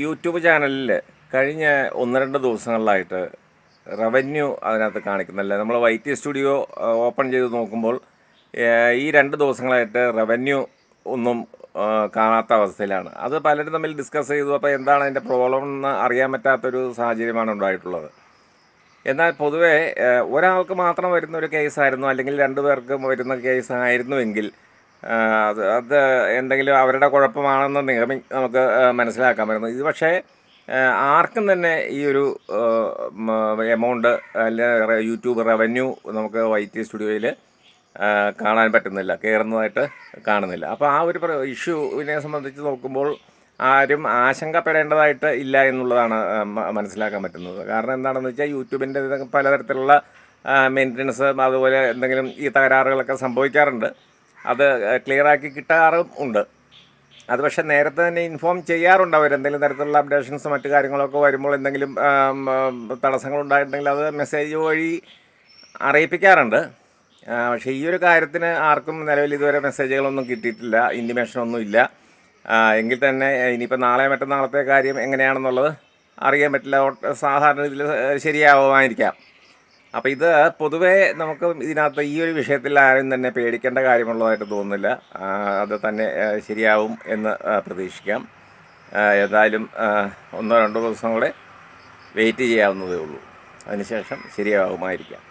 YouTube ചാനലിൽ കഴിഞ്ഞ 1-2 ദിവസങ്ങളിലായിട്ട് revenue അതിനകത്ത് കാണിക്കുന്നില്ല. നമ്മൾ വൈറ്റി സ്റ്റുഡിയോ ഓപ്പൺ ചെയ്ത് നോക്കുമ്പോൾ ഈ 2 ദിവസങ്ങളായിട്ട് റവന്യൂ ഒന്നും കാണാത്ത അവസ്ഥയിലാണ്. അത് പലരും തമ്മിൽ ഡിസ്കസ് ചെയ്തു. അപ്പോൾ എന്താണ് അതിൻ്റെ പ്രോബ്ലം എന്ന് അറിയാൻ പറ്റാത്തൊരു സാഹചര്യമാണ് ഉണ്ടായിട്ടുള്ളത്. എന്നാൽ പൊതുവേ ഒരാൾക്ക് മാത്രം വരുന്നൊരു കേസായിരുന്നു, അല്ലെങ്കിൽ 2 പേർക്ക് വരുന്ന കേസായിരുന്നുവെങ്കിൽ അത് എന്തെങ്കിലും അവരുടെ കുഴപ്പമാണെന്ന് നമുക്ക് മനസ്സിലാക്കാൻ പറ്റുന്നു. ഇത് പക്ഷേ ആർക്കും തന്നെ ഈ ഒരു എമൗണ്ട് അല്ലെ യൂട്യൂബ് റവന്യൂ നമുക്ക് വൈറ്റി സ്റ്റുഡിയോയിൽ കാണാൻ പറ്റുന്നില്ല, കയറുന്നതായിട്ട് കാണുന്നില്ല. അപ്പോൾ ആ ഒരു ഇഷ്യൂവിനെ സംബന്ധിച്ച് നോക്കുമ്പോൾ ആരും ആശങ്കപ്പെടേണ്ടതായിട്ട് ഇല്ല എന്നുള്ളതാണ് മനസ്സിലാക്കാൻ പറ്റുന്നത്. കാരണം എന്താണെന്ന് വെച്ചാൽ യൂട്യൂബിൻ്റെ പലതരത്തിലുള്ള മെയിൻ്റനൻസ് അതുപോലെ എന്തെങ്കിലും ഈ തകരാറുകളൊക്കെ സംഭവിക്കാറുണ്ട്. അത് ക്ലിയറാക്കി കിട്ടാറും ഉണ്ട്. അത് പക്ഷേ നേരത്തെ തന്നെ ഇൻഫോം ചെയ്യാറുണ്ട് അവർ. എന്തെങ്കിലും തരത്തിലുള്ള അപ്ഡേഷൻസ് മറ്റു കാര്യങ്ങളൊക്കെ വരുമ്പോൾ എന്തെങ്കിലും തടസ്സങ്ങളുണ്ടായിട്ടുണ്ടെങ്കിൽ അത് മെസ്സേജ് വഴി അറിയിപ്പിക്കാറുണ്ട്. പക്ഷേ ഈ ഒരു കാര്യത്തിന് ആർക്കും നിലവിൽ ഇതുവരെ മെസ്സേജുകളൊന്നും കിട്ടിയിട്ടില്ല, ഇൻറ്റിമേഷനൊന്നും ഇല്ല. എങ്കിൽ തന്നെ ഇനിയിപ്പോൾ നാളെ മറ്റന്നാളത്തെ കാര്യം എങ്ങനെയാണെന്നുള്ളത് അറിയാൻ പറ്റില്ല. സാധാരണ ഇതിൽ ശരിയാവുമായിരിക്കാം. അപ്പോൾ ഇത് പൊതുവേ നമുക്ക് ഇതിനകത്ത് ഈ ഒരു വിഷയത്തിൽ ആരും തന്നെ പേടിക്കേണ്ട കാര്യമുള്ളതായിട്ട് തോന്നുന്നില്ല. അത് തന്നെ ശരിയാവും എന്ന് പ്രതീക്ഷിക്കാം. ഏതായാലും 1-2 ദിവസം കൂടെ വെയിറ്റ് ചെയ്യാവുന്നതേ ഉള്ളൂ. അതിനുശേഷം ശരിയാവുമായിരിക്കാം.